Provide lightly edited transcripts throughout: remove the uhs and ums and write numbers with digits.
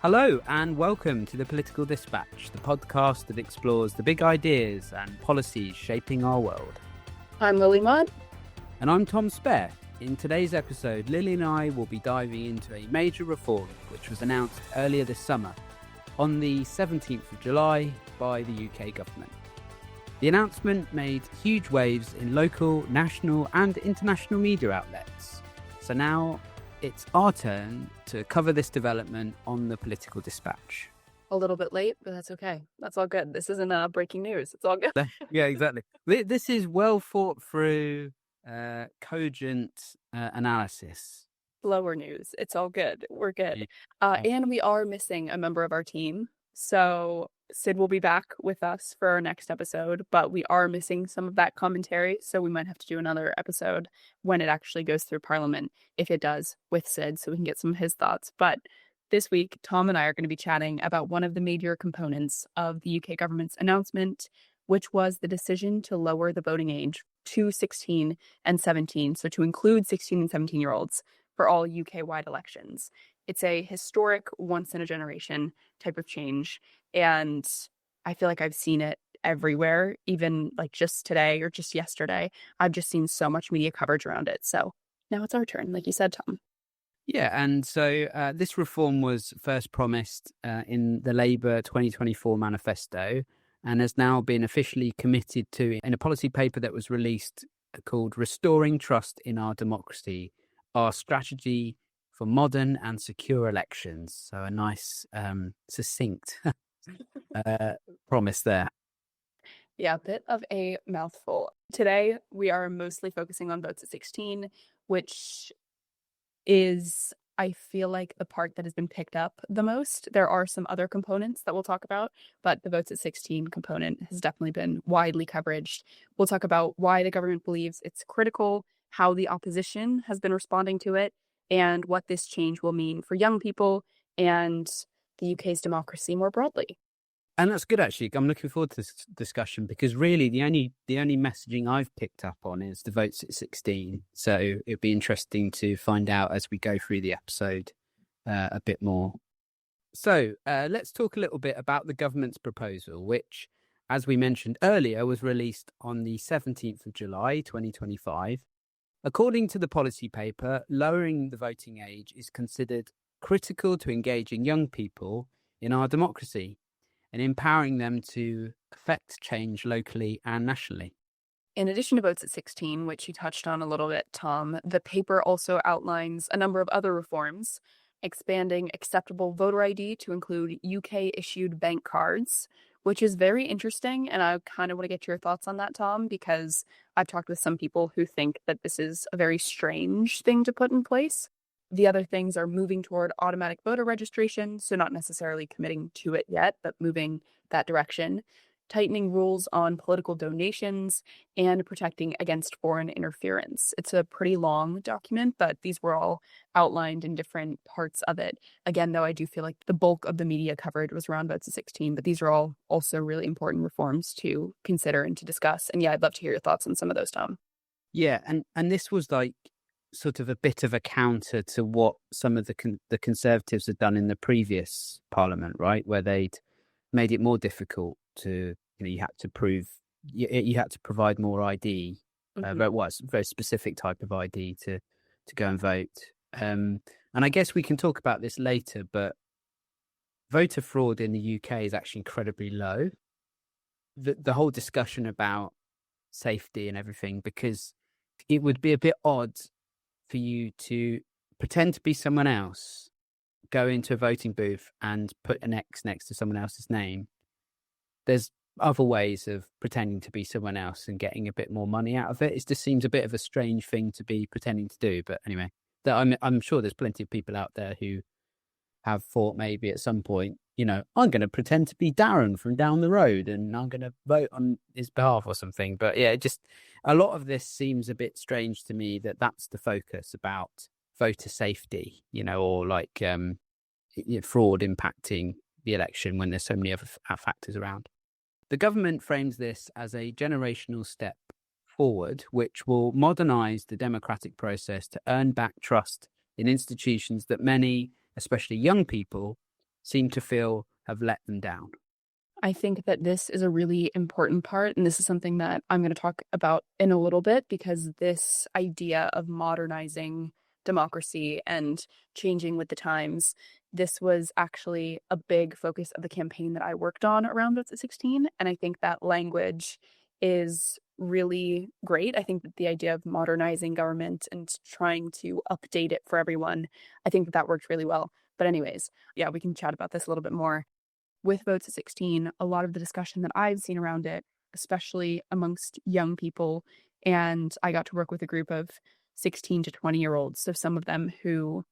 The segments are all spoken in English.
Hello and welcome to the Political Dispatch, the podcast that explores the big ideas and policies shaping our world. I'm Lily Mudd. And I'm Tom Spare. In today's episode, Lily and I will be diving into a major reform which was announced earlier this summer, on the 17th of July, by the UK government. The announcement made huge waves in local, national and international media outlets. So now it's our turn to cover this development on the Political Dispatch. A little bit late, but that's okay. That's all good. This isn't breaking news. It's all good. Yeah, exactly. This is well thought through, cogent analysis. Slower news. It's all good. We're good. Yeah. And we are missing a member of our team. So Sid will be back with us for our next episode, but we are missing some of that commentary. So we might have to do another episode when it actually goes through Parliament, if it does, with Sid, so we can get some of his thoughts. But this week, Tom and I are going to be chatting about one of the major components of the UK government's announcement, which was the decision to lower the voting age to 16 and 17, so to include 16 and 17-year-olds for all UK-wide elections. It's a historic, once-in-a-generation type of change, and I feel like I've seen it everywhere, even like just today or just yesterday. I've just seen so much media coverage around it. So now it's our turn, like you said, Tom. Yeah, and so this reform was first promised in the Labour 2024 manifesto and has now been officially committed to in a policy paper that was released called Restoring Trust in Our Democracy, Our Strategy for Modern and Secure Elections. So a nice, succinct promise there. Yeah, a bit of a mouthful. Today, we are mostly focusing on votes at 16, which is, I feel like, the part that has been picked up the most. There are some other components that we'll talk about, but the votes at 16 component has definitely been widely coveraged. We'll talk about why the government believes it's critical, how the opposition has been responding to it, and what this change will mean for young people and the UK's democracy more broadly. And that's good, actually. I'm looking forward to this discussion because really the only messaging I've picked up on is the votes at 16. So it'd be interesting to find out as we go through the episode a bit more. So let's talk a little bit about the government's proposal, which, as we mentioned earlier, was released on the 17th of July, 2025. According to the policy paper, lowering the voting age is considered critical to engaging young people in our democracy and empowering them to affect change locally and nationally. In addition to votes at 16, which you touched on a little bit, Tom, the paper also outlines a number of other reforms, expanding acceptable voter ID to include UK-issued bank cards, which is very interesting, and I kind of want to get your thoughts on that, Tom, because I've talked with some people who think that this is a very strange thing to put in place. The other things are moving toward automatic voter registration, so not necessarily committing to it yet, but moving that direction, tightening rules on political donations, and protecting against foreign interference. It's a pretty long document, but these were all outlined in different parts of it. Again, though, I do feel like the bulk of the media coverage was around votes at 16, but these are all also really important reforms to consider and to discuss. And yeah, I'd love to hear your thoughts on some of those, Tom. Yeah, and this was like sort of a bit of a counter to what some of the Conservatives had done in the previous Parliament, right, where they'd made it more difficult to, you had to prove, you had to provide more ID, very specific type of ID to go and vote. And I guess we can talk about this later, but voter fraud in the UK is actually incredibly low. The whole discussion about safety and everything, because it would be a bit odd for you to pretend to be someone else, go into a voting booth and put an X next to someone else's name. There's other ways of pretending to be someone else and getting a bit more money out of it. It just seems a bit of a strange thing to be pretending to do. But anyway, I'm sure there's plenty of people out there who have thought maybe at some point, I'm going to pretend to be Darren from down the road and I'm going to vote on his behalf or something. But yeah, just a lot of this seems a bit strange to me that that's the focus about voter safety, or like fraud impacting the election when there's so many other factors around. The government frames this as a generational step forward, which will modernise the democratic process to earn back trust in institutions that many, especially young people, seem to feel have let them down. I think that this is a really important part, and this is something that I'm going to talk about in a little bit because this idea of modernizing democracy and changing with the times, this was actually a big focus of the campaign that I worked on around Votes at 16. And I think that language is really great. I think that the idea of modernizing government and trying to update it for everyone, I think that that worked really well. But, anyways, yeah, we can chat about this a little bit more with Votes at 16, a lot of the discussion that I've seen around it, especially amongst young people, and I got to work with a group of 16 to 20-year-olds, so some of them who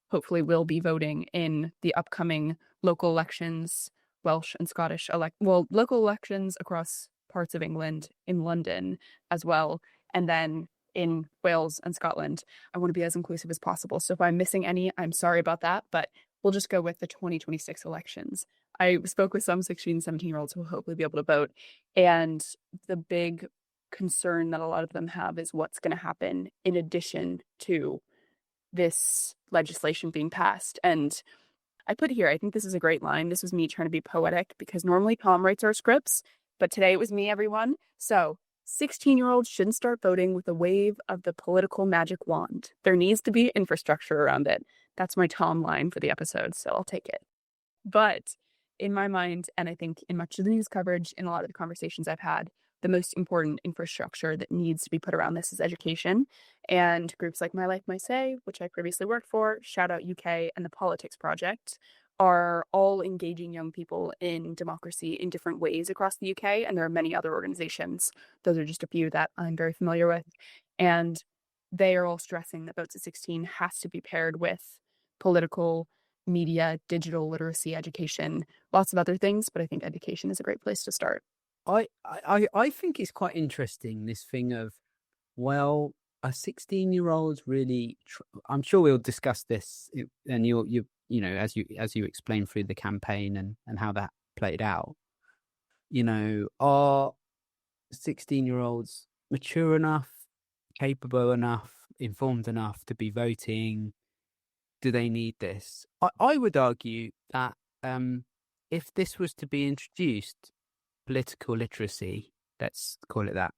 hopefully will be voting in the upcoming local elections, Welsh and Scottish local elections across parts of England, in London as well, and then in Wales and Scotland. I want to be as inclusive as possible. So if I'm missing any, I'm sorry about that, but we'll just go with the 2026 elections. I spoke with some 16 and 17-year-olds who will hopefully be able to vote. And the big concern that a lot of them have is what's going to happen in addition to this legislation being passed. And I put here, I think this is a great line. This was me trying to be poetic because normally Tom writes our scripts, but today it was me, everyone. So 16-year-olds shouldn't start voting with a wave of the political magic wand. There needs to be infrastructure around it. That's my Tom line for the episode, so I'll take it. But in my mind, and I think in much of the news coverage, in a lot of the conversations I've had, the most important infrastructure that needs to be put around this is education. And groups like My Life, My Say, which I previously worked for, Shout Out UK, and the Politics Project are all engaging young people in democracy in different ways across the UK. And there are many other organizations. Those are just a few that I'm very familiar with. And they are all stressing that Votes at 16 has to be paired with political media, digital literacy education, lots of other things, but I think education is a great place to start. I think it's quite interesting, this thing of, well, a 16-year-old's really I'm sure we'll discuss this, and you know, as you explain through the campaign and how that played out, you know, are 16-year-olds mature enough, capable enough, informed enough to be voting? Do they need this? I would argue that if this was to be introduced, political literacy, let's call it that,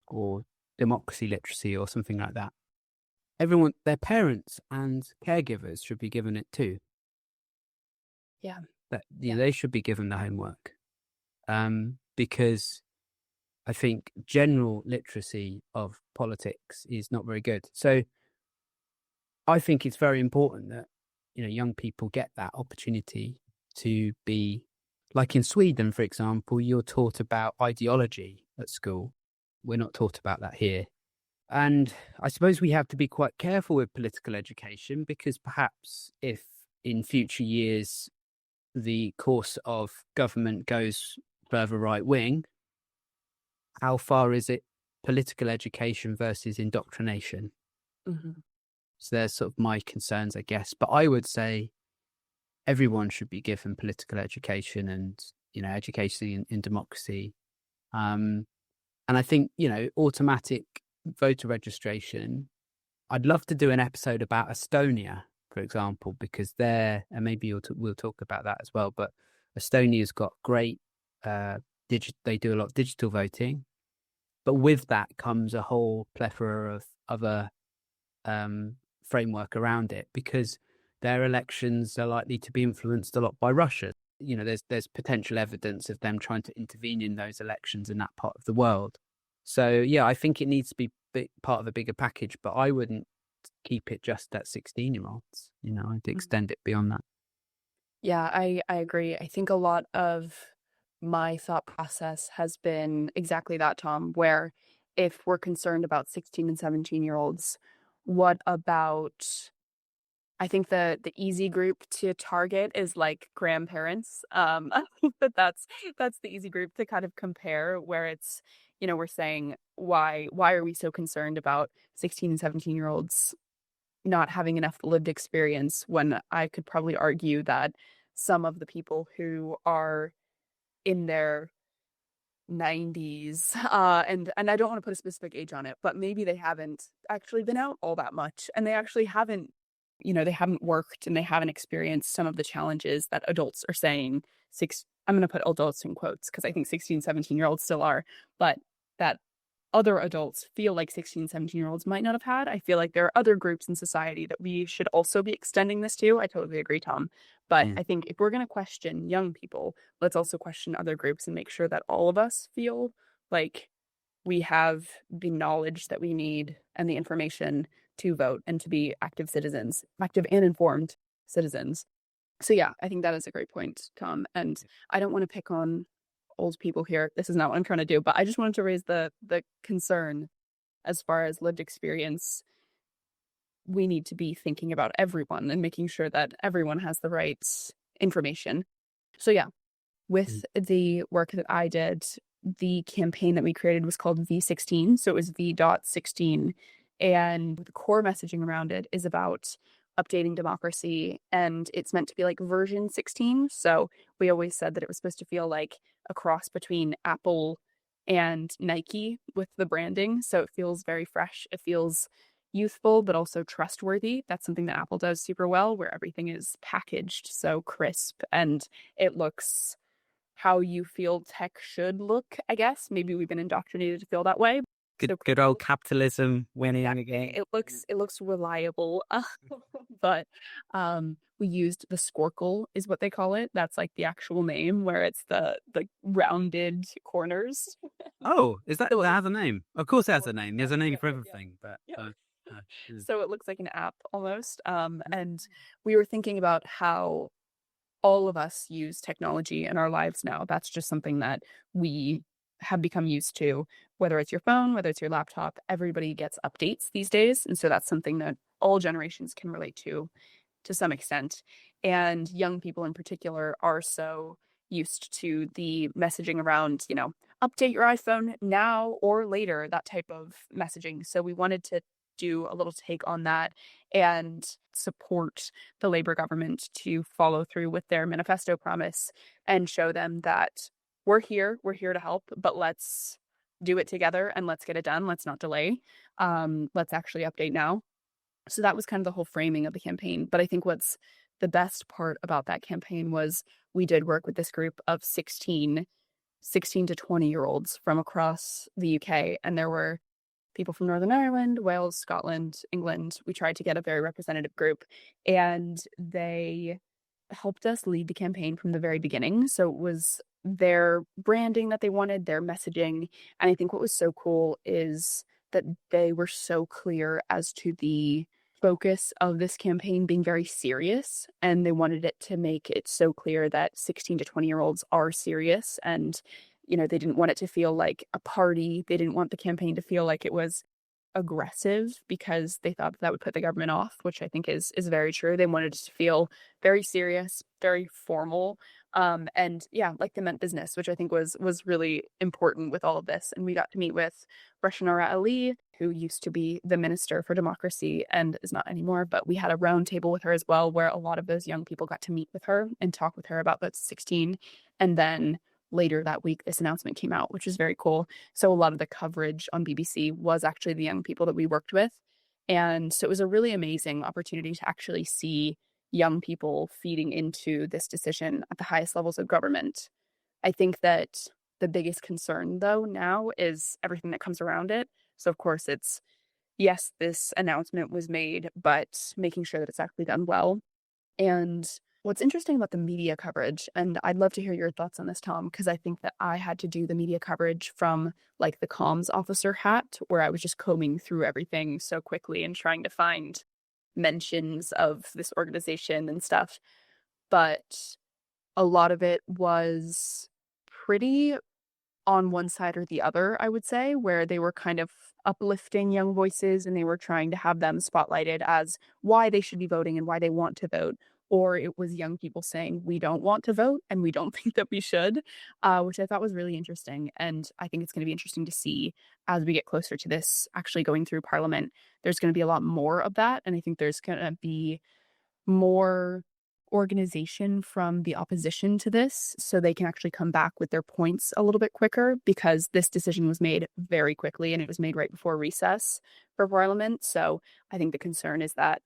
or democracy literacy or something like that, everyone, their parents and caregivers should be given it too. Yeah. That they should be given the homework, because I think general literacy of politics is not very good. So I think it's very important that, you know, young people get that opportunity to be, like in Sweden, for example, you're taught about ideology at school. We're not taught about that here. And I suppose we have to be quite careful with political education, because perhaps if in future years the course of government goes further right wing, how far is it political education versus indoctrination? Mm-hmm. So there's sort of my concerns, I guess. But I would say everyone should be given political education and, you know, education in democracy. And I think, you know, automatic voter registration, I'd love to do an episode about Estonia, for example, because there, and maybe we'll talk about that as well, but Estonia's got great, they do a lot of digital voting, but with that comes a whole plethora of other framework around it, because their elections are likely to be influenced a lot by Russia. You know, there's potential evidence of them trying to intervene in those elections in that part of the world. So yeah, I think it needs to be part of a bigger package, but I wouldn't keep it just at 16-year-olds. You know, I'd extend it beyond that. Yeah, I agree. I think a lot of my thought process has been exactly that, Tom, where if we're concerned about 16 and 17-year-olds, what about, I think the easy group to target is like grandparents. I think that's the easy group to kind of compare, where it's, you know, we're saying why are we so concerned about 16 and 17-year-olds not having enough lived experience, when I could probably argue that some of the people who are in their 90s, and I don't want to put a specific age on it, but maybe they haven't actually been out all that much, and they actually haven't they haven't worked and they haven't experienced some of the challenges that adults are saying I'm going to put adults in quotes because I think 16, 17-year-olds still are, but that other adults feel like 16, 17-year-olds might not have had. I feel like there are other groups in society that we should also be extending this to. I totally agree, Tom. But Mm, I think if we're going to question young people, let's also question other groups and make sure that all of us feel like we have the knowledge that we need and the information to vote and to be active citizens, active and informed citizens. So yeah, I think that is a great point, Tom. And I don't want to pick on old people here. This is not what I'm trying to do, but I just wanted to raise the concern as far as lived experience. We need to be thinking about everyone and making sure that everyone has the right information. So yeah, mm, with the work that I did, the campaign that we created was called V16. So it was V.16. And the core messaging around it is about updating democracy. And it's meant to be like version 16. So we always said that it was supposed to feel like a cross between Apple and Nike with the branding. So it feels very fresh. It feels youthful, but also trustworthy. That's something that Apple does super well, where everything is packaged so crisp and it looks how you feel tech should look, I guess. Maybe we've been indoctrinated to feel that way. So good old capitalism winning exactly. again. It looks reliable. But we used the squircle is what they call it. That's like the actual name where it's the rounded corners. Oh, is that So that it has looks a name? Of course, it has a like name. yeah, There's a name yeah, for yeah, yeah. everything, but Yeah. mm. So it looks like an app almost. And we were thinking about how all of us use technology in our lives now. That's just something that we have become used to, whether it's your phone, whether it's your laptop, everybody gets updates these days. And so that's something that all generations can relate to some extent. And young people in particular are so used to the messaging around, update your iPhone now or later, that type of messaging. So we wanted to do a little take on that and support the Labor government to follow through with their manifesto promise and show them that we're here to help, but let's do it together and let's get it done. Let's not delay. Let's actually update now. So that was kind of the whole framing of the campaign. But I think what's the best part about that campaign was we did work with this group of 16 to 20-year-olds from across the UK. And there were people from Northern Ireland, Wales, Scotland, England. We tried to get a very representative group, and they helped us lead the campaign from the very beginning. So it was their branding that they wanted, their messaging. And I think what was so cool is that they were so clear as to the focus of this campaign being very serious. And they wanted it to make it so clear that 16 to 20-year-olds are serious. And, they didn't want it to feel like a party. They didn't want the campaign to feel like it was aggressive because they thought that would put the government off, which I think is very true. They wanted it to feel very serious, very formal, and yeah, like they meant business, which I think was really important with all of this. And we got to meet with Rashanara Ali, who used to be the Minister for Democracy and is not anymore, but we had a round table with her as well, where a lot of those young people got to meet with her and talk with her about the 16. And then later that week, this announcement came out, which is very cool. So a lot of the coverage on BBC was actually the young people that we worked with. And so it was a really amazing opportunity to actually see young people feeding into this decision at the highest levels of government. I think that the biggest concern, though, now is everything that comes around it. So, of course, it's yes, this announcement was made, but making sure that it's actually done well. And what's interesting about the media coverage, and I'd love to hear your thoughts on this, Tom, because I think that I had to do the media coverage from like the comms officer hat, where I was just combing through everything so quickly and trying to find mentions of this organization and stuff. But a lot of it was pretty on one side or the other, I would say, where they were kind of uplifting young voices and they were trying to have them spotlighted as why they should be voting and why they want to vote. Or it was young people saying, we don't want to vote and we don't think that we should, which I thought was really interesting. And I think it's going to be interesting to see as we get closer to this actually going through Parliament. There's going to be a lot more of that. And I think there's going to be more organization from the opposition to this so they can actually come back with their points a little bit quicker because this decision was made very quickly and it was made right before recess for Parliament. So I think the concern is that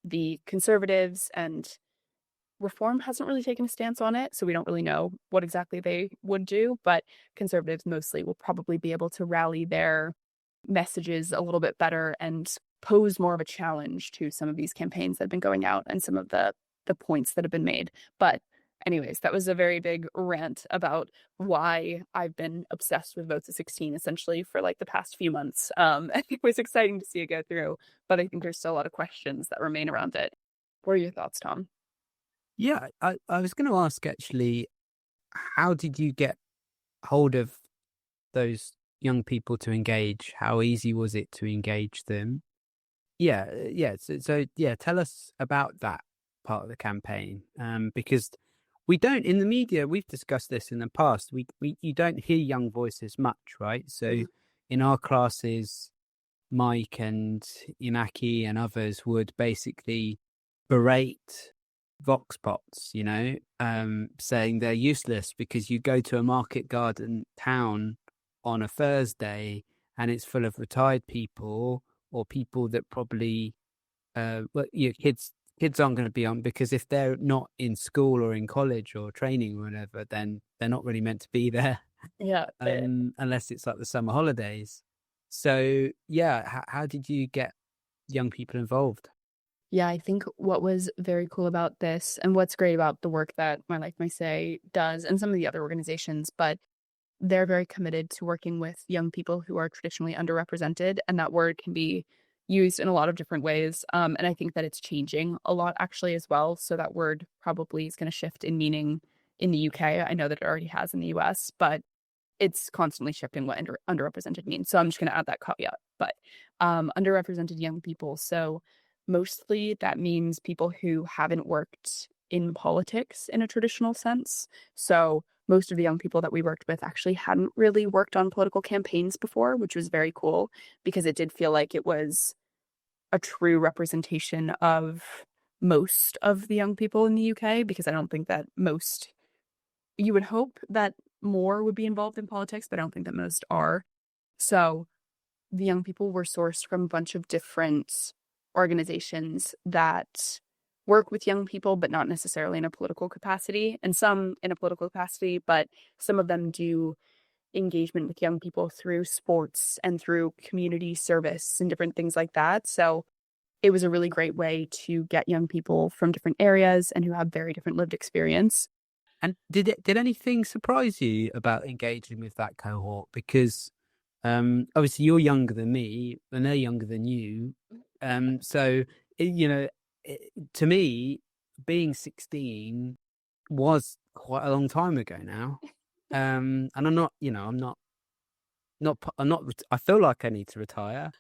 the Conservatives and Reform hasn't really taken a stance on it, so we don't really know what exactly they would do, but Conservatives mostly will probably be able to rally their messages a little bit better and pose more of a challenge to some of these campaigns that have been going out and some of the points that have been made. But anyways, that was a very big rant about why I've been obsessed with votes at 16 essentially for like the past few months. It was exciting to see it go through, but I think there's still a lot of questions that remain around it. What are your thoughts, Tom? Yeah, I was going to ask actually, how did you get hold of those young people to engage? How easy was it to engage them? Yeah, yeah. So yeah, tell us about that part of the campaign, because we don't in the media. We've discussed this in the past. We you don't hear young voices much, right? So Mhm. in our classes, Mike and Inaki and others would basically berate vox pops, saying they're useless because you go to a market garden town on a Thursday and it's full of retired people or people that probably well, kids aren't going to be on because if they're not in school or in college or training or whatever, then they're not really meant to be there Yeah, unless it's like the summer holidays. So yeah, how did you get young people involved? yeah, I think what was very cool about this and what's great about the work that My Life My Say does and some of the other organizations, but they're very committed to working with young people who are traditionally underrepresented, and that word can be used in a lot of different ways. And I think that it's changing a lot actually as well. So that word probably is going to shift in meaning in the UK. I know that it already has in the US, but it's constantly shifting what underrepresented means. So I'm just going to add that caveat. But underrepresented young people. So mostly that means people who haven't worked in politics in a traditional sense. So most of the young people that we worked with actually hadn't really worked on political campaigns before, which was very cool because it did feel like it was a true representation of most of the young people in the UK because I don't think that most you would hope that more would be involved in politics, but I don't think that most are. So the young people were sourced from a bunch of different organizations that work with young people, but not necessarily in a political capacity, and some in a political capacity, but some of them do engagement with young people through sports and through community service and different things like that. So it was a really great way to get young people from different areas and who have very different lived experience. And did anything surprise you about engaging with that cohort? Because obviously you're younger than me and they're younger than you. So to me, being 16 was quite a long time ago now. And I'm not, I'm not. I feel like I need to retire.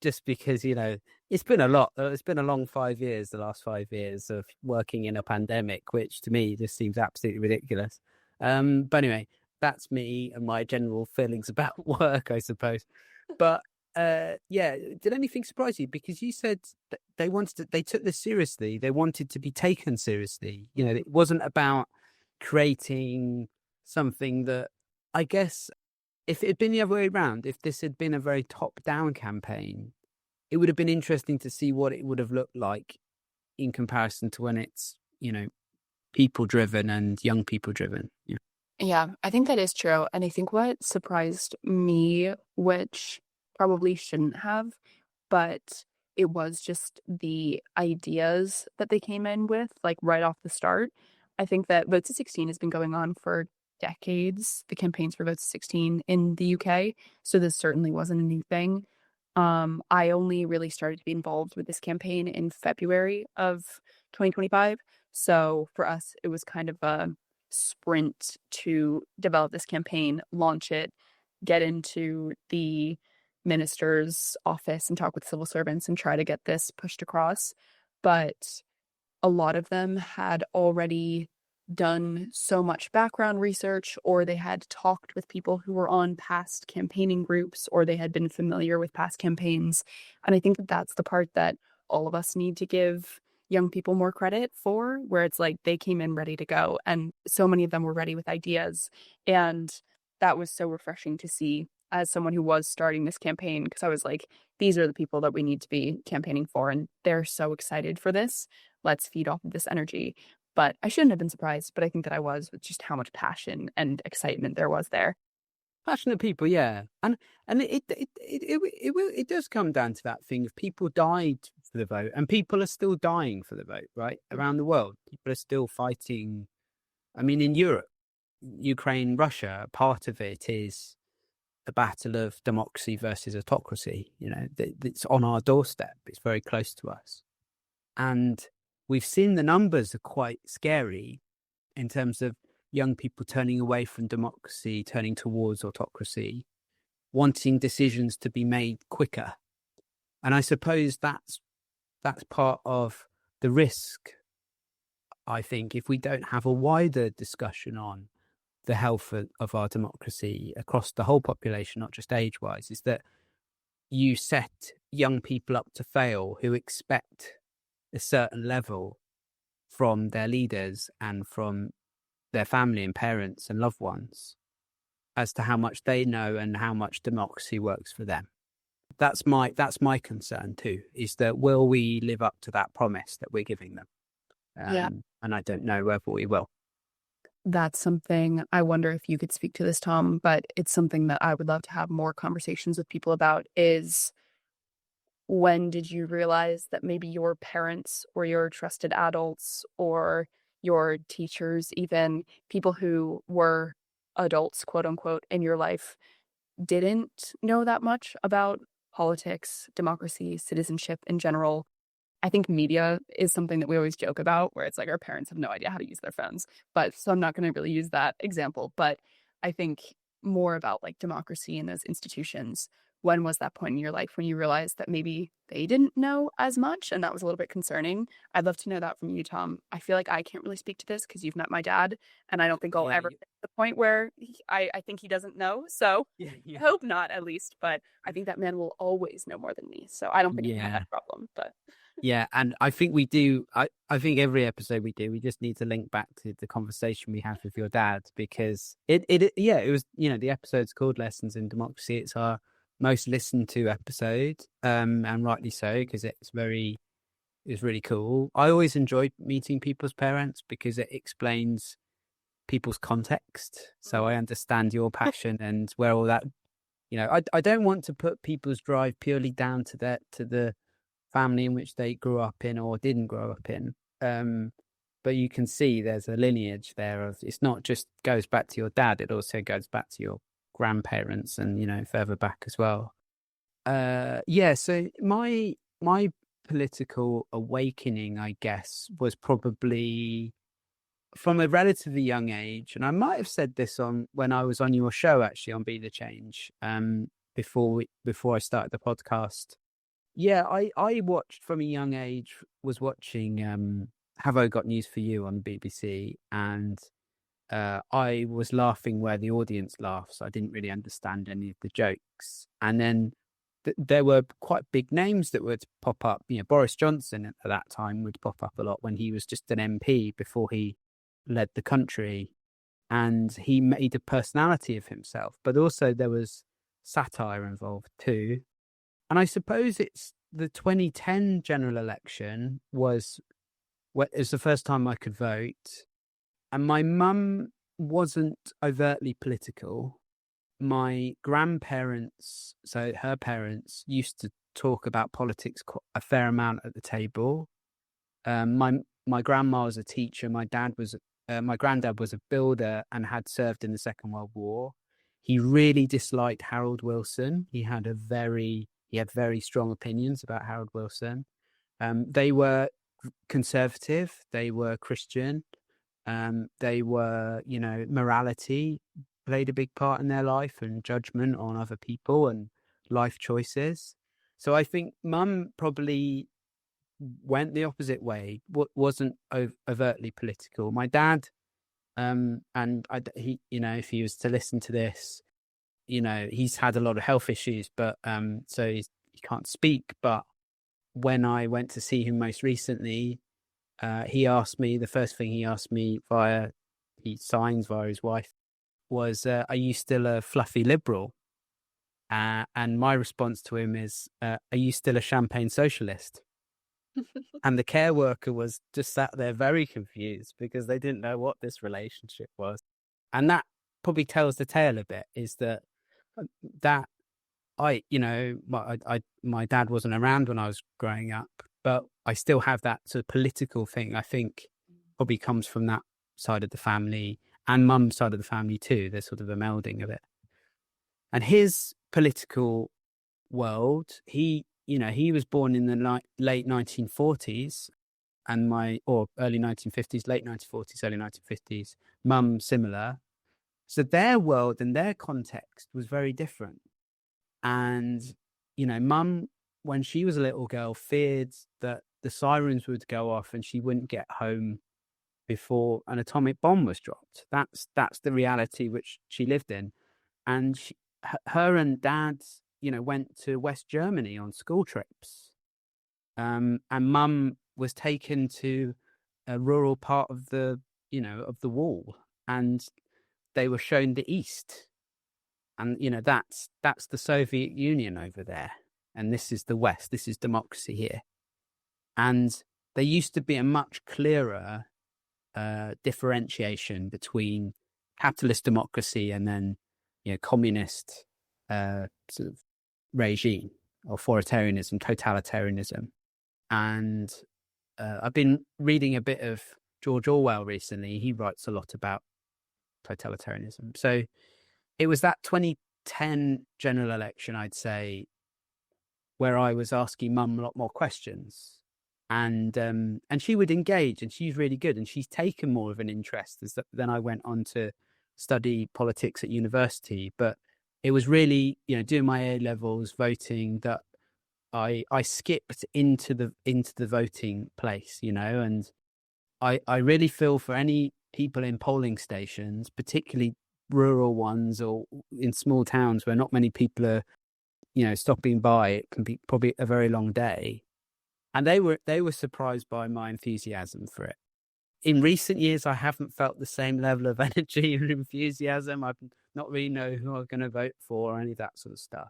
Just because it's been a lot. It's been a long 5 years. The last 5 years of working in a pandemic, which to me just seems absolutely ridiculous. But anyway, that's me and my general feelings about work, I suppose. But yeah, did anything surprise you? Because you said that they took this seriously. They wanted to be taken seriously. It wasn't about creating something that I guess if it had been the other way around, if this had been a very top-down campaign, it would have been interesting to see what it would have looked like in comparison to when it's, people-driven and young people-driven. Yeah. Yeah, I think that is true. And I think what surprised me, which probably shouldn't have, but it was just the ideas that they came in with, like right off the start. I think that Vote to 16 has been going on for decades, the campaigns for Vote to 16 in the UK. So this certainly wasn't a new thing. I only really started to be involved with this campaign in February of 2025. So for us, it was kind of a sprint to develop this campaign, launch it, get into the minister's office and talk with civil servants and try to get this pushed across. But a lot of them had already done so much background research, or they had talked with people who were on past campaigning groups, or they had been familiar with past campaigns. And I think that that's the part that all of us need to give young people more credit for, where it's like they came in ready to go, and so many of them were ready with ideas. And that was so refreshing to see. as someone who was starting this campaign, because I was like, these are the people that we need to be campaigning for, and they're so excited for this. Let's feed off of this energy. But I shouldn't have been surprised, but I think that I was, with just how much passion and excitement there was there. Passionate people, yeah, and it does come down to that thing of people died for the vote, and people are still dying for the vote, right? Around the world, people are still fighting. I mean, in Europe, Ukraine, Russia, part of it is a battle of democracy versus autocracy. You know, it's on our doorstep. It's very close to us, and we've seen the numbers are quite scary in terms of young people turning away from democracy, turning towards autocracy, wanting decisions to be made quicker. And I suppose that's part of the risk, I think, if we don't have a wider discussion on the health of our democracy across the whole population, not just age-wise, is that you set young people up to fail who expect a certain level from their leaders and from their family and parents and loved ones as to how much they know and how much democracy works for them. That's my concern too, is that will we live up to that promise that we're giving them? Yeah. And I don't know whether we will. That's something I wonder if you could speak to this, Tom, but it's something that I would love to have more conversations with people about is when did you realize that maybe your parents or your trusted adults or your teachers, even people who were adults, quote unquote, in your life, didn't know that much about politics, democracy, citizenship in general? I think media is something that we always joke about, where it's like our parents have no idea how to use their phones. But so I'm not going to really use that example. But I think more about like democracy and those institutions. When was that point in your life when you realized that maybe they didn't know as much and that was a little bit concerning? I'd love to know that from you, Tom. I feel like I can't really speak to this because you've met my dad, and I don't think I'll Yeah, ever get to the point where I think he doesn't know. So yeah, yeah, I hope not, at least. But I think that man will always know more than me. So I don't think it's yeah. my problem. But Yeah, and I think we do. I think every episode we do, we just need to link back to the conversation we had with your dad because it was, you know, the episode's called Lessons in Democracy. It's our most listened to episode, and rightly so because it's really cool. I always enjoy meeting people's parents because it explains people's context, so I understand your passion and where all that. You know, I don't want to put people's drive purely down to the family in which they grew up in or didn't grow up in. But you can see there's a lineage there of it's not just goes back to your dad, it also goes back to your grandparents and, you know, further back as well. Yeah, so my political awakening, I guess, was probably from a relatively young age, and I might have said this on when I was on your show actually on Be the Change, before I started the podcast. Yeah, I watched from a young age, was watching Have I Got News for You on BBC, and I was laughing where the audience laughs. I didn't really understand any of the jokes. And then there were quite big names that would pop up. You know, Boris Johnson at that time would pop up a lot when he was just an MP before he led the country. And he made a personality of himself, but also there was satire involved too. And I suppose it's the 2010 general election was the first time I could vote. And my mum wasn't overtly political. My grandparents, so her parents, used to talk about politics a fair amount at the table. My grandma was a teacher. My granddad was a builder and had served in the Second World War. He really disliked Harold Wilson. He had very strong opinions about Harold Wilson. They were conservative. They were Christian. They were, you know, morality played a big part in their life and judgment on other people and life choices. So I think mum probably went the opposite way, wasn't overtly political. My dad, he, you know, if he was to listen to this, you know, he's had a lot of health issues, but so he can't speak. But when I went to see him most recently, the first thing he asked me he signs via his wife, was, are you still a fluffy liberal? And my response to him is, "Are you still a champagne socialist?" And the care worker was just sat there very confused because they didn't know what this relationship was. And that probably tells the tale a bit, is that that my dad wasn't around when I was growing up, but I still have that sort of political thing. I think probably comes from that side of the family and mum's side of the family too. There's sort of a melding of it. And his political world, he was born in the late 1940s, and or early 1950s, late 1940s, early 1950s. Mum similar. So their world and their context was very different. And, mum, when she was a little girl, feared that the sirens would go off and she wouldn't get home before an atomic bomb was dropped. That's the reality which she lived in. And her and dad, went to West Germany on school trips. And mum was taken to a rural part of the wall, and they were shown the East. And that's the Soviet Union over there, and this is the West. This is democracy here. And there used to be a much clearer differentiation between capitalist democracy and then communist sort of regime, authoritarianism, totalitarianism. And I've been reading a bit of George Orwell recently. He writes a lot about totalitarianism. So it was that 2010 general election, I'd say, where I was asking mum a lot more questions, and she would engage, and she's really good, and she's taken more of an interest then I went on to study politics at university. But it was really, doing my A levels, voting, that I skipped into the voting place, and I really feel for any people in polling stations, particularly rural ones or in small towns where not many people are, stopping by. It can be probably a very long day. And they were surprised by my enthusiasm for it. In recent years, I haven't felt the same level of energy and enthusiasm. I've not really know who I'm going to vote for or any of that sort of stuff.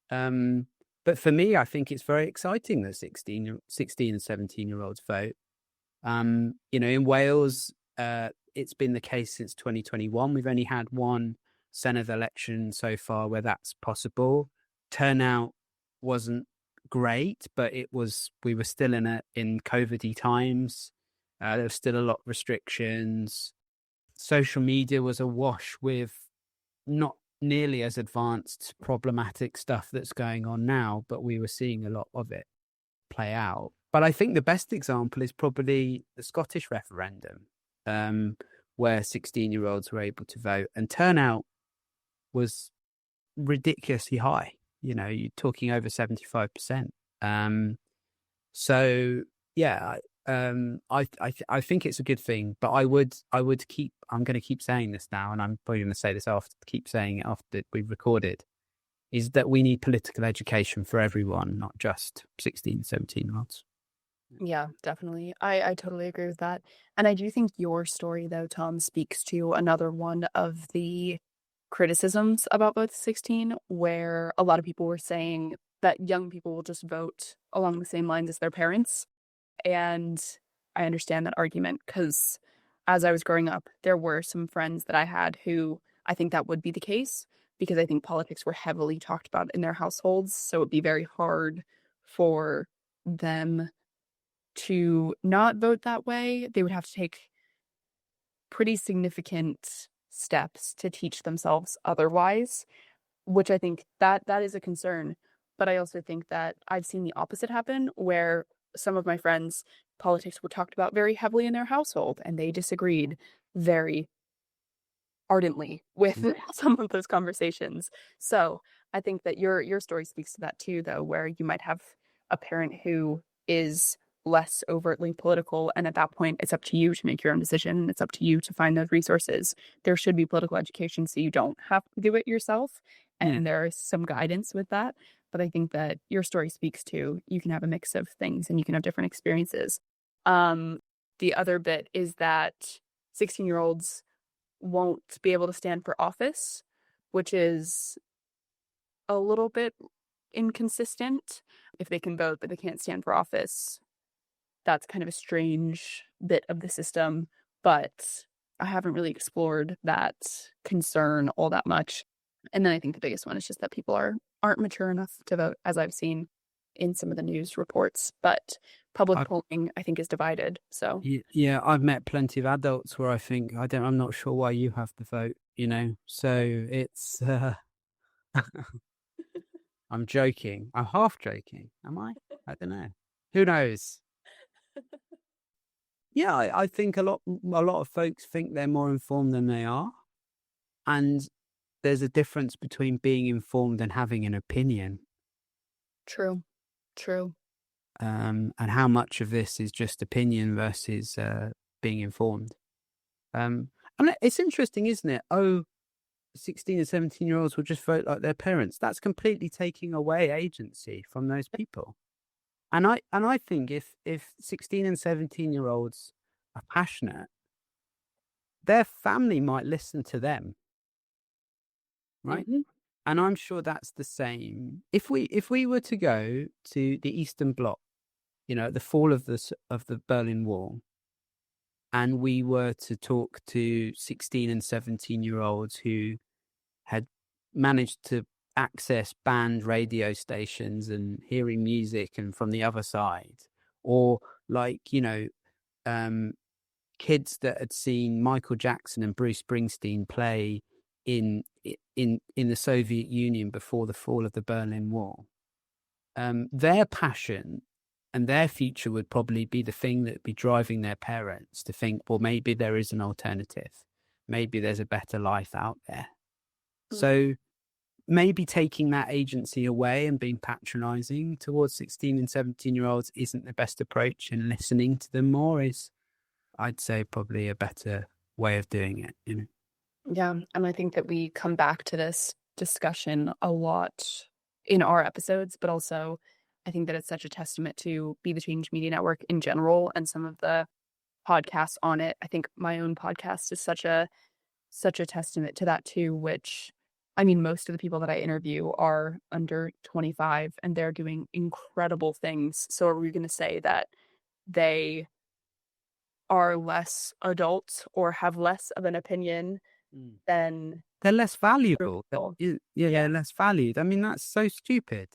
But for me, I think it's very exciting that 16 and 17-year-olds vote. In Wales, it's been the case since 2021. We've only had one Senedd election so far where that's possible. Turnout wasn't great, but we were still in COVID-y times. There was still a lot of restrictions. Social media was awash with not nearly as advanced problematic stuff that's going on now, but we were seeing a lot of it play out. But I think the best example is probably the Scottish referendum, where 16-year-olds were able to vote, and turnout was ridiculously high. You're talking over 75%. So yeah, I think it's a good thing. But I'm going to keep saying this now, and I'm probably going to say this keep saying it after we've recorded, is that we need political education for everyone, not just 16, 17-year-olds. Yeah, definitely. I totally agree with that. And I do think your story, though, Tom, speaks to another one of the criticisms about Vote 16, where a lot of people were saying that young people will just vote along the same lines as their parents. And I understand that argument because as I was growing up, there were some friends that I had who I think that would be the case because I think politics were heavily talked about in their households. So it'd be very hard for them to not vote that way. They would have to take pretty significant steps to teach themselves otherwise, which I think that is a concern. But I also think that I've seen the opposite happen where some of my friends, politics were talked about very heavily in their household and they disagreed very ardently with some of those conversations. So I think that your story speaks to that too, though, where you might have a parent who is less overtly political, and at that point it's up to you to make your own decision, and it's up to you to find those resources. There should be political education so you don't have to do it yourself, and there is some guidance with that. But I think that your story speaks to you can have a mix of things and you can have different experiences. The other bit is that 16-year-olds won't be able to stand for office, which is a little bit inconsistent. If they can vote, but they can't stand for office, that's kind of a strange bit of the system. But I haven't really explored that concern all that much. And then I think the biggest one is just that people aren't mature enough to vote, as I've seen in some of the news reports. But public I, polling, I think, is divided. So yeah, I've met plenty of adults where I think I'm not sure why you have to vote, you know. So it's I'm joking. I'm half joking. Am I? I don't know. Who knows? Yeah, I think a lot of folks think they're more informed than they are, and there's a difference between being informed and having an opinion. true, true. And how much of this is just opinion versus being informed. And it's interesting, isn't it? Oh, 16 and 17-year-olds will just vote like their parents. That's completely taking away agency from those people. And I think if 16 and 17-year-olds are passionate, their family might listen to them, right? Hmm. And I'm sure that's the same. If we were to go to the Eastern Bloc, at the fall of the Berlin Wall, and we were to talk to 16 and 17-year-olds who had managed to access banned radio stations and hearing music and from the other side, or like kids that had seen Michael Jackson and Bruce Springsteen play in the Soviet Union before the fall of the Berlin Wall. Their passion and their future would probably be the thing that would be driving their parents to think, well, maybe there is an alternative. Maybe there's a better life out there. So maybe taking that agency away and being patronizing towards 16 and 17-year-olds isn't the best approach, and listening to them more is, I'd say, probably a better way of doing it. Yeah, and I think that we come back to this discussion a lot in our episodes, but also I think that it's such a testament to Be the Change Media Network in general and some of the podcasts on it. I think my own podcast is such a testament to that too, which I mean, most of the people that I interview are under 25 and they're doing incredible things. So are we going to say that they are less adult or have less of an opinion Mm. than They're less valuable. people? Yeah, Yeah. they're less valued. I mean, that's so stupid.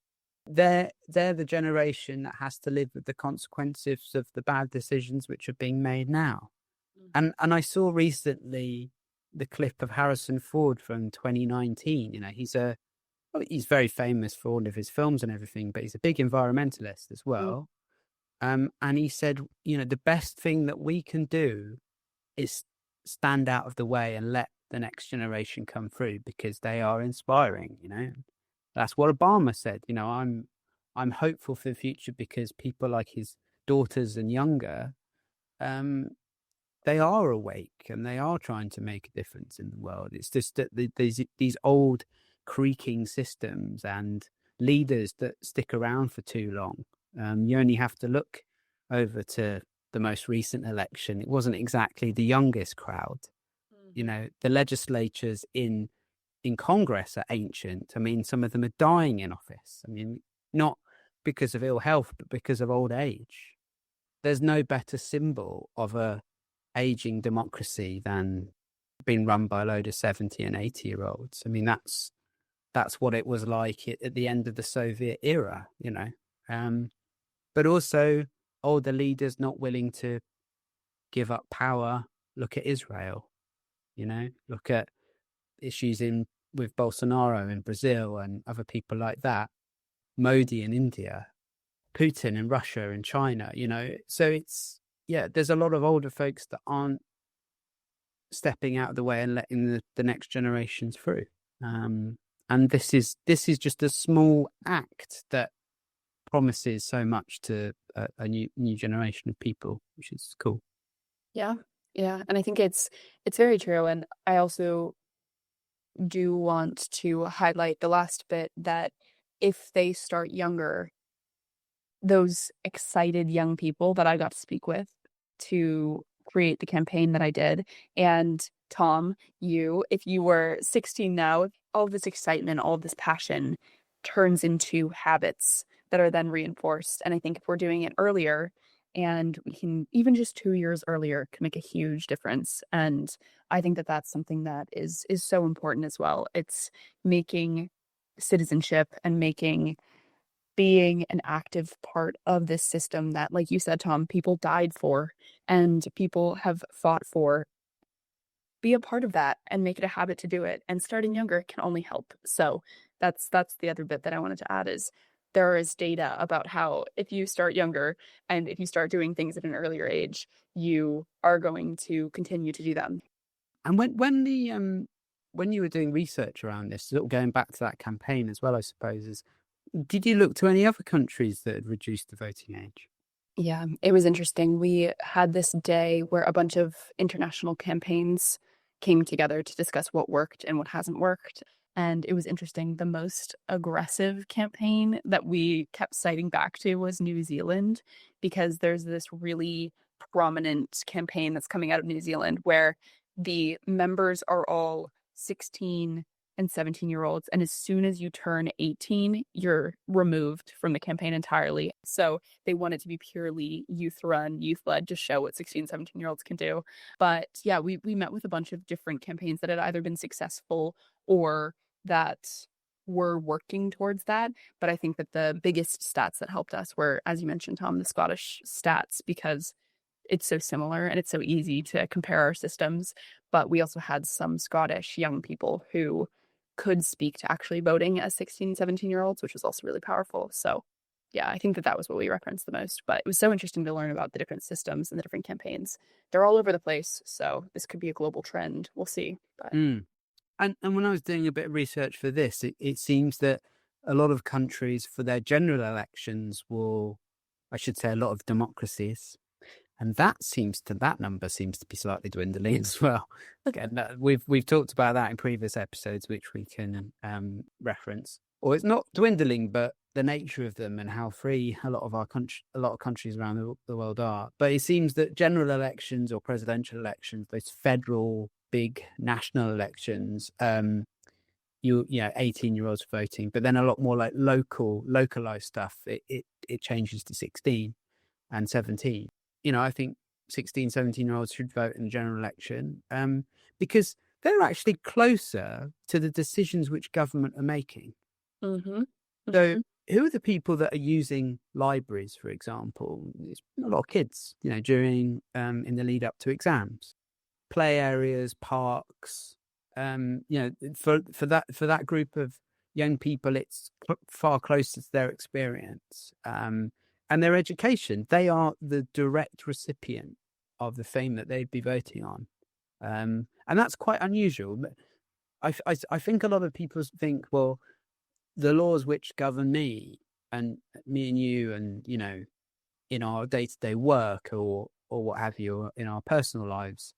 They're the generation that has to live with the consequences of the bad decisions which are being made now. And I saw recently the clip of Harrison Ford from 2019. He's very famous for all of his films and everything, but he's a big environmentalist as Mm, well. And he said, the best thing that we can do is stand out of the way and let the next generation come through, because they are inspiring. That's what Obama said. I'm hopeful for the future because people like his daughters and younger, um, they are awake and they are trying to make a difference in the world. It's just that these old creaking systems and leaders that stick around for too long. You only have to look over to the most recent election. It wasn't exactly the youngest crowd. mhm, The legislatures in Congress are ancient. I mean, some of them are dying in office. I mean, not because of ill health, but because of old age. There's no better symbol of a aging democracy than being run by a load of 70 and 80-year-olds. I mean, that's what it was like at the end of the Soviet era. But also older leaders not willing to give up power. Look at Israel, look at issues with Bolsonaro in Brazil and other people like that, Modi in India, Putin in Russia and China. So there's a lot of older folks that aren't stepping out of the way and letting the next generations through. And this is just a small act that promises so much to a new generation of people, which is cool. yeah, yeah, and I think it's very true, and I also do want to highlight the last bit that if they start younger, those excited young people that I got to speak with to create the campaign that I did, and Tom, if you were 16 now, all of this excitement, all of this passion, turns into habits that are then reinforced. And I think if we're doing it earlier, and we can even just 2 years earlier can make a huge difference. And I think that that's something that is so important as well. It's making citizenship and making being an active part of this system that, like you said, Tom, people died for and people have fought for, be a part of that and make it a habit to do it. And starting younger can only help. So that's the other bit that I wanted to add is there is data about how if you start younger and if you start doing things at an earlier age, you are going to continue to do them. And when you were doing research around this, sort of going back to that campaign as well, I suppose, did you look to any other countries that had reduced the voting age? Yeah, it was interesting. We had this day where a bunch of international campaigns came together to discuss what worked and what hasn't worked. And it was interesting. The most aggressive campaign that we kept citing back to was New Zealand, because there's this really prominent campaign that's coming out of New Zealand where the members are all 16 and 17-year-olds. And as soon as you turn 18, you're removed from the campaign entirely. So they want it to be purely youth run, youth led to show what 16, 17-year-olds can do. But yeah, we met with a bunch of different campaigns that had either been successful or that were working towards that. But I think that the biggest stats that helped us were, as you mentioned, Tom, the Scottish stats, because it's so similar and it's so easy to compare our systems. But we also had some Scottish young people who could speak to actually voting as 16, 17-year-olds, which was also really powerful. So yeah, I think that that was what we referenced the most. But it was so interesting to learn about the different systems and the different campaigns. They're all over the place. So this could be a global trend. We'll see. But And when I was doing a bit of research for this, it seems that a lot of countries for their general elections will, I should say, a lot of democracies, and that number seems to be slightly dwindling as well. Again, we've talked about that in previous episodes, which we can reference. Or it's not dwindling, but the nature of them and how free a lot of countries around the world are. But it seems that general elections or presidential elections, those federal big national elections, 18-year-olds voting, but then a lot more like localized stuff. It changes to 16 and 17. I think 16, 17-year-olds should vote in the general election because they're actually closer to the decisions which government are making. mm-hmm. So who are the people that are using libraries, for example? It's a lot of kids, during in the lead up to exams, play areas, parks. For that group of young people, it's far closer to their experience and their education. They are the direct recipient of the thing that they'd be voting on, and that's quite unusual. I think a lot of people think, well, the laws which govern me and you, and in our day-to-day work or what have you, or in our personal lives.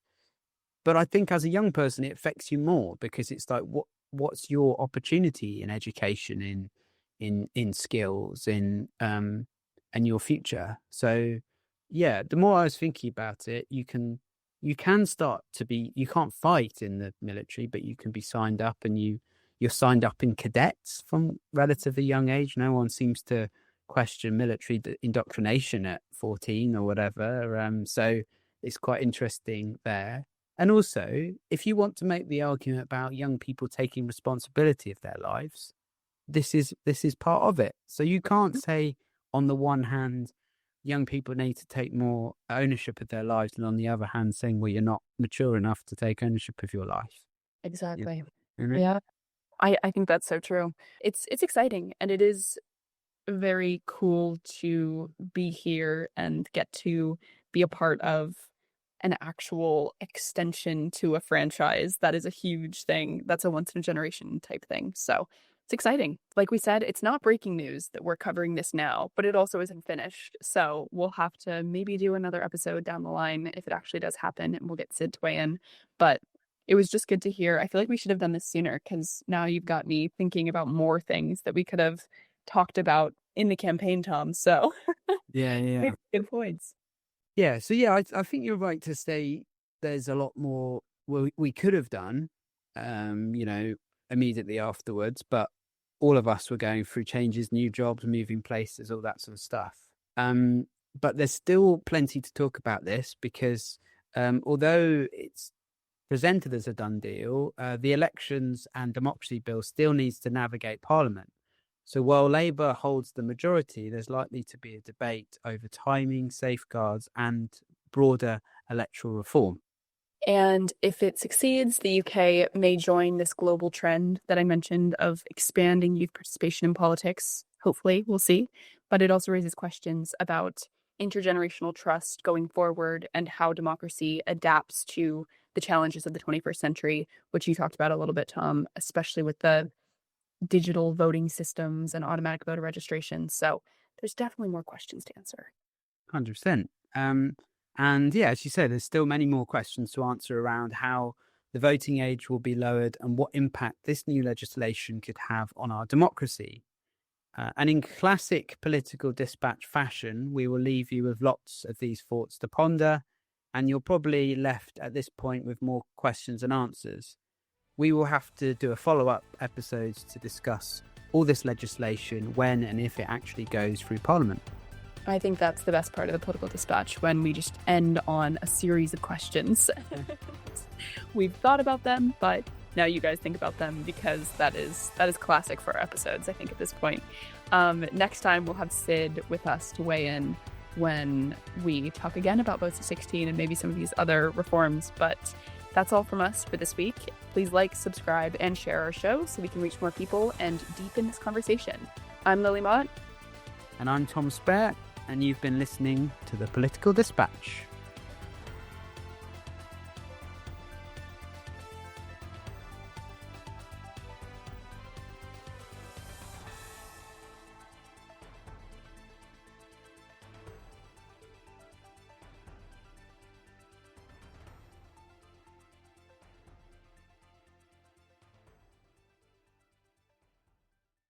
But I think as a young person, it affects you more because it's like, what's your opportunity in education, in skills, and your future. So yeah, the more I was thinking about it, you can start to be, you can't fight in the military, but you can be signed up, and you're signed up in cadets from relatively young age. No one seems to question military indoctrination at 14 or whatever. So it's quite interesting there. And also, if you want to make the argument about young people taking responsibility of their lives, this is part of it. So you can't say, on the one hand, young people need to take more ownership of their lives, and on the other hand, saying, well, you're not mature enough to take ownership of your life. Exactly. Yeah. Yeah. I think that's so true. It's exciting, and it is very cool to be here and get to be a part of an actual extension to a franchise. That is a huge thing. That's a once in a generation type thing. So it's exciting. Like we said, it's not breaking news that we're covering this now, but it also isn't finished. So we'll have to maybe do another episode down the line if it actually does happen, and we'll get Sid to weigh in. But it was just good to hear. I feel like we should have done this sooner, because now you've got me thinking about more things that we could have talked about in the campaign, Tom. So Yeah. good points. Yeah. So yeah, I think you're right to say there's a lot more we could have done, immediately afterwards, but all of us were going through changes, new jobs, moving places, all that sort of stuff. But there's still plenty to talk about this because although it's presented as a done deal, the elections and democracy bill still needs to navigate Parliament. So while Labour holds the majority, there's likely to be a debate over timing, safeguards, and broader electoral reform. And if it succeeds, the UK may join this global trend that I mentioned of expanding youth participation in politics. Hopefully, we'll see. But it also raises questions about intergenerational trust going forward and how democracy adapts to the challenges of the 21st century, which you talked about a little bit, Tom, especially with the digital voting systems and automatic voter registration. So there's definitely more questions to answer. 100%. And yeah, as you say, there's still many more questions to answer around how the voting age will be lowered and what impact this new legislation could have on our democracy. And in classic political dispatch fashion, we will leave you with lots of these thoughts to ponder, and you're probably left at this point with more questions and answers. We will have to do a follow-up episode to discuss all this legislation when and if it actually goes through Parliament. I think that's the best part of the political dispatch, when we just end on a series of questions. We've thought about them, but now you guys think about them, because that is classic for our episodes, I think, at this point. Next time we'll have Sid with us to weigh in when we talk again about votes at 16 and maybe some of these other reforms. But that's all from us for this week. Please like, subscribe, and share our show so we can reach more people and deepen this conversation. I'm Lily Mott. And I'm Tom Spare, and you've been listening to The Political Dispatch.